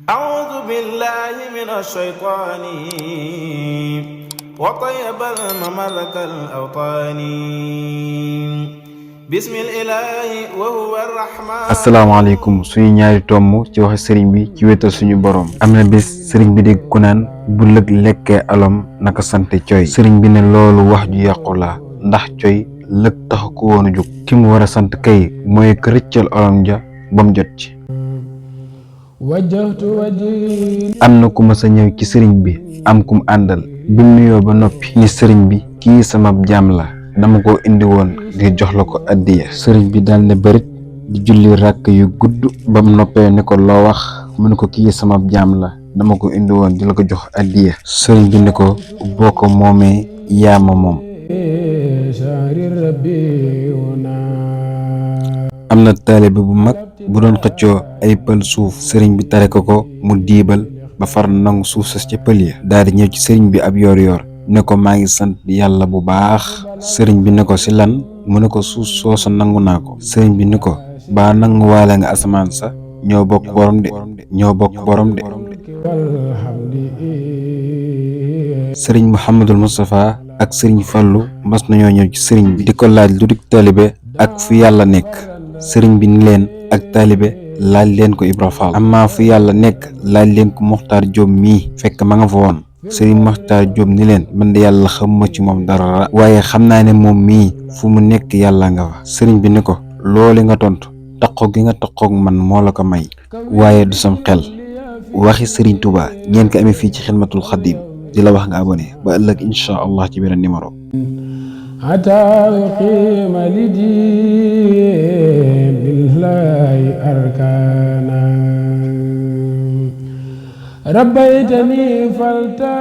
أعوذ بالله من الشيطان وطيب المملك الأوطان بسم الإله وهو الرحمن. asalaamaaleykum suñu ñaari tomb ci waxe sëriñ bi ci wéetal suñu borom. am na bis sëriñ bi dégg ku naan bu lëg lekkee alom naka sante coy. sëriñ bi ne loolu wax ju yàqu la ndax coy lëg taxu ko woon a jóg. ki mu war a sant kay mooy ko rëccal alom ja ba mu jot ci. am na ku mas a ñëw ci sëriñ bi am kum àndal bi nuyoo ba noppi ni sëriñ bi kii sama jaam la dama ko indi woon ngir jox la ko addiya. sëriñ bi dal ne bërit di julli ràkk yu gudd ba mu noppee ne ko loo wax mu ne ko kii sama jaam la dama ko indi woon di la ko jox addiya. sëriñ bi ne ko boo ko moomee yaa ma moom. am na taalibe bu mag bu doon xëccoo ay pël suuf sëriñ bi tere ko mu diibal ba far nangu suuf sa ca pël ya daal di ñëw ci sëriñ bi ab yoor ne ko maa ngi sant yàlla bu baax. sëriñ bi ne ko si lan mu ne ko suuf soosa nangu naa ko. sëriñ bi ne ko baa nangu waale nga asamaan sa ñoo bokk borom de. sëriñ Mouhamadul Moustapha ak sëriñ Fallu mas nañoo ñëw ci sëriñ bi di ko laaj lu dik taalibe ak fu yàlla nekk. sëriñ bi ni leen ak taalibe laaj leen ko Ibra Fall amaa fu yàlla nekk laaj leen ko Moxtaar Jóob mii fekk ma nga fa woon. sëriñ Moxtaar Jóob ni leen man de yàlla xamuma ci moom dara waaye xam naa ne moom mii fu mu nekk yàlla nga fa. sëriñ bi ni ko loolu nga tontu taqoo gi nga taqoog man moo la ko may waaye du sam xel. waxi sëriñ Tuubaa ngeen ko amee fii ci Xidmatul Xaadim di la wax nga abonné ba ëllëg incha allah ci beneen numéro. حتى يقيم لدين الله أركانا ربيتني فلتا